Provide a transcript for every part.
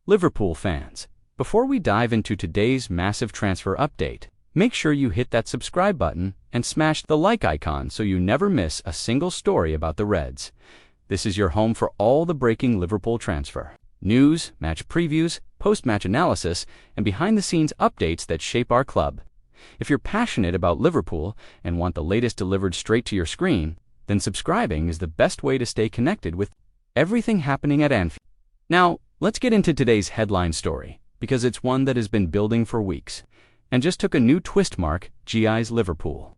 Liverpool fans, before we dive into today's massive transfer update, make sure you hit that subscribe button and smash the like icon so you never miss a single story about the Reds. This is your home for all the breaking Liverpool transfer news, match previews, post-match analysis, and behind-the-scenes updates that shape our club. If you're passionate about Liverpool and want the latest delivered straight to your screen, then subscribing is the best way to stay connected with everything happening at Anfield. Now, let's get into today's headline story, because it's one that has been building for weeks, and just took a new twist. Marc Guehi's Liverpool.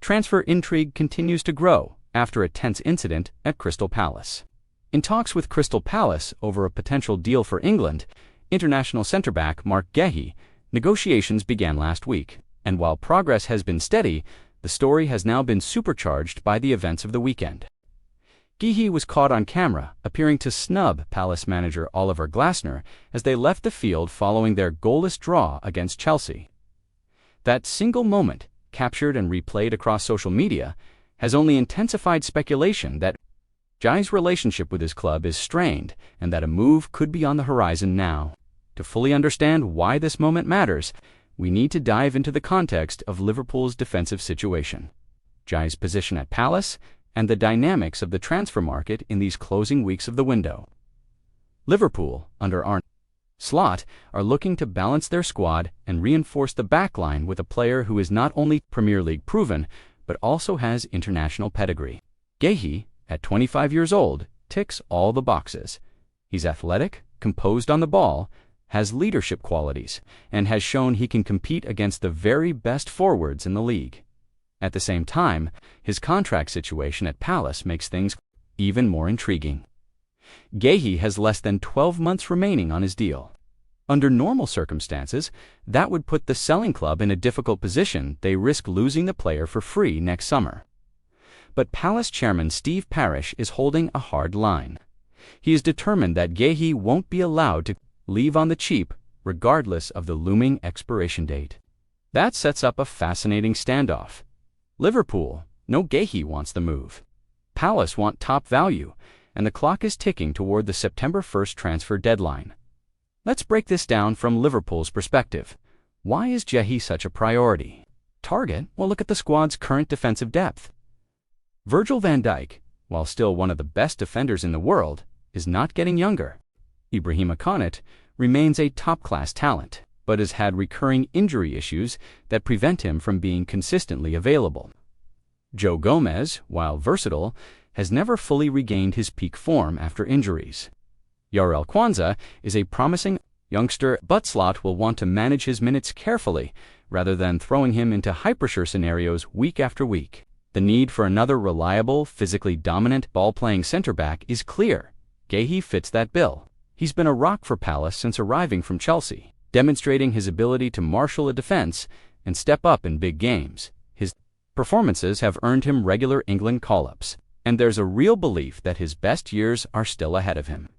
Transfer intrigue continues to grow after a tense incident at Crystal Palace. In talks with Crystal Palace over a potential deal for England, international centre-back Marc Guehi, negotiations began last week, and while progress has been steady, the story has now been supercharged by the events of the weekend. Guehi was caught on camera appearing to snub Palace manager Oliver Glasner as they left the field following their goalless draw against Chelsea. That single moment, captured and replayed across social media, has only intensified speculation that Guehi's relationship with his club is strained and that a move could be on the horizon now. To fully understand why this moment matters, we need to dive into the context of Liverpool's defensive situation, Guehi's position at Palace, and the dynamics of the transfer market in these closing weeks of the window. Liverpool, under Arne Slot, are looking to balance their squad and reinforce the backline with a player who is not only Premier League proven, but also has international pedigree. Guehi, at 25 years old, ticks all the boxes. He's athletic, composed on the ball, has leadership qualities, and has shown he can compete against the very best forwards in the league. At the same time, his contract situation at Palace makes things even more intriguing. Guehi has less than 12 months remaining on his deal. Under normal circumstances, that would put the selling club in a difficult position. They risk losing the player for free next summer. But Palace chairman Steve Parish is holding a hard line. He is determined that Guehi won't be allowed to leave on the cheap, regardless of the looming expiration date. That sets up a fascinating standoff. Liverpool, no Guehi wants the move. Palace want top value, and the clock is ticking toward the September 1st transfer deadline. Let's break this down from Liverpool's perspective. Why is Guehi such a priority? Target? Well, look at the squad's current defensive depth. Virgil van Dijk, while still one of the best defenders in the world, is not getting younger. Ibrahima Konate remains a top-class talent, but has had recurring injury issues that prevent him from being consistently available. Joe Gomez, while versatile, has never fully regained his peak form after injuries. Jarell Quansah is a promising youngster, but Slot will want to manage his minutes carefully rather than throwing him into high-pressure scenarios week after week. The need for another reliable, physically dominant ball-playing centre-back is clear. Guehi fits that bill. He's been a rock for Palace since arriving from Chelsea, demonstrating his ability to marshal a defense and step up in big games. His performances have earned him regular England call-ups, and there's a real belief that his best years are still ahead of him.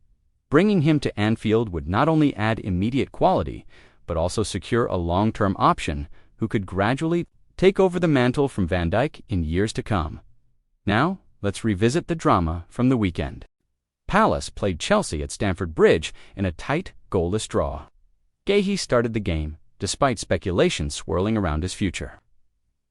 Bringing him to Anfield would not only add immediate quality, but also secure a long-term option who could gradually take over the mantle from Van Dijk in years to come. Now, let's revisit the drama from the weekend. Palace played Chelsea at Stamford Bridge in a tight, goalless draw. Guehi started the game, despite speculation swirling around his future.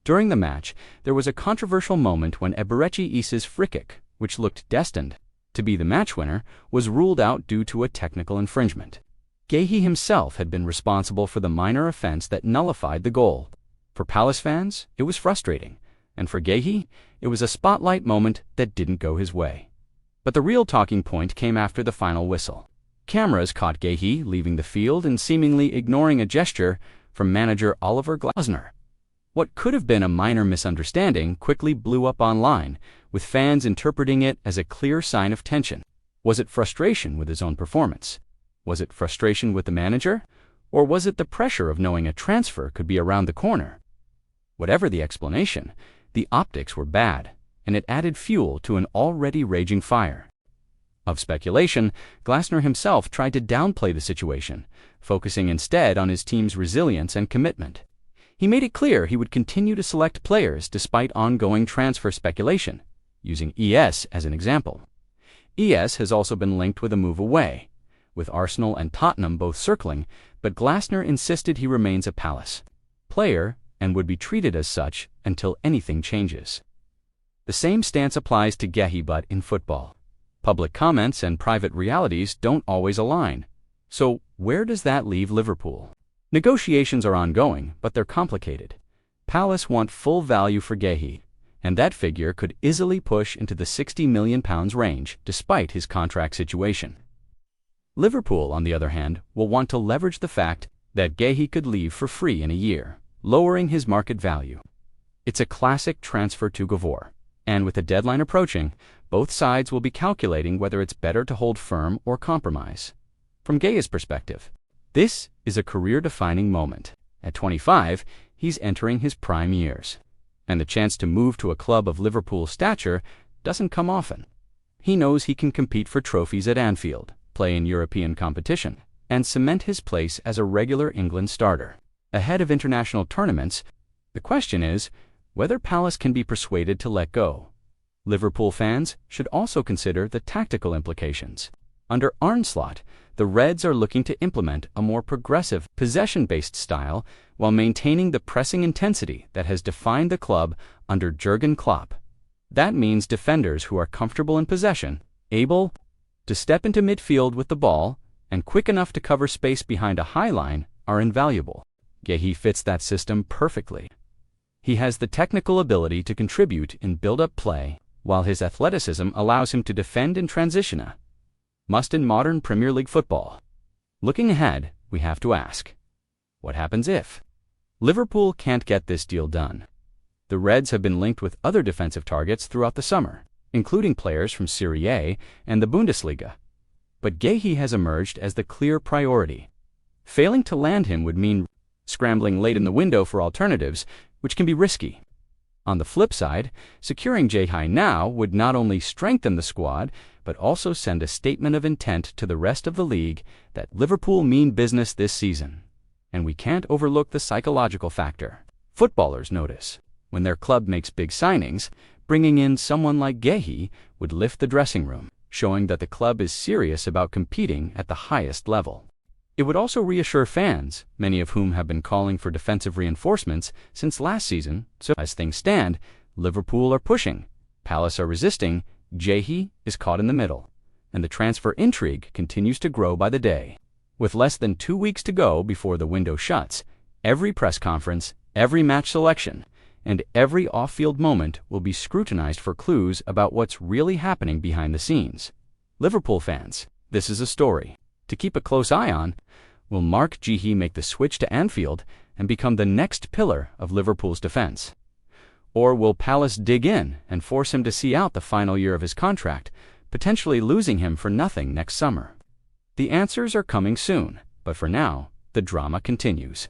During the match, there was a controversial moment when Eberechi Eze's free-kick, which looked destined to be the match winner, was ruled out due to a technical infringement. Guehi himself had been responsible for the minor offense that nullified the goal. For Palace fans, it was frustrating, and for Guehi, it was a spotlight moment that didn't go his way. But the real talking point came after the final whistle. Cameras caught Guehi leaving the field and seemingly ignoring a gesture from manager Oliver Glasner. What could have been a minor misunderstanding quickly blew up online, with fans interpreting it as a clear sign of tension. Was it frustration with his own performance? Was it frustration with the manager? Or was it the pressure of knowing a transfer could be around the corner? Whatever the explanation, the optics were bad, and it added fuel to an already raging fire. Of speculation, Glasner himself tried to downplay the situation, focusing instead on his team's resilience and commitment. He made it clear he would continue to select players despite ongoing transfer speculation, using ES as an example. ES has also been linked with a move away, with Arsenal and Tottenham both circling, but Glasner insisted he remains a Palace player and would be treated as such until anything changes. The same stance applies to Guehi, but in football, public comments and private realities don't always align. So where does that leave Liverpool? Negotiations are ongoing, but they're complicated. Palace want full value for Guehi, and that figure could easily push into the £60 million range despite his contract situation. Liverpool, on the other hand, will want to leverage the fact that Guehi could leave for free in a year, lowering his market value. It's a classic transfer tug-of-war, and with the deadline approaching, both sides will be calculating whether it's better to hold firm or compromise. From Guehi's perspective, this is a career-defining moment. At 25, he's entering his prime years, and the chance to move to a club of Liverpool's stature doesn't come often. He knows he can compete for trophies at Anfield, play in European competition, and cement his place as a regular England starter. Ahead of international tournaments, the question is whether Palace can be persuaded to let go. Liverpool fans should also consider the tactical implications. Under Arne's slot, the Reds are looking to implement a more progressive, possession-based style while maintaining the pressing intensity that has defined the club under Jurgen Klopp. That means defenders who are comfortable in possession, able to step into midfield with the ball, and quick enough to cover space behind a high line are invaluable. Guehi fits that system perfectly. He has the technical ability to contribute in build-up play, while his athleticism allows him to defend in transition, a must in modern Premier League football. Looking ahead, we have to ask, what happens if Liverpool can't get this deal done? The Reds have been linked with other defensive targets throughout the summer, including players from Serie A and the Bundesliga. But Guehi has emerged as the clear priority. Failing to land him would mean scrambling late in the window for alternatives, which can be risky. On the flip side, securing Guehi now would not only strengthen the squad, but also send a statement of intent to the rest of the league that Liverpool mean business this season. And we can't overlook the psychological factor. Footballers notice when their club makes big signings, bringing in someone like Guehi would lift the dressing room, showing that the club is serious about competing at the highest level. It would also reassure fans, many of whom have been calling for defensive reinforcements since last season. So as things stand, Liverpool are pushing, Palace are resisting, Guehi is caught in the middle, and the transfer intrigue continues to grow by the day. With less than 2 weeks to go before the window shuts, every press conference, every match selection, and every off-field moment will be scrutinized for clues about what's really happening behind the scenes. Liverpool fans, this is a story to keep a close eye on. Will Marc Guehi make the switch to Anfield and become the next pillar of Liverpool's defense? Or will Palace dig in and force him to see out the final year of his contract, potentially losing him for nothing next summer? The answers are coming soon, but for now, the drama continues.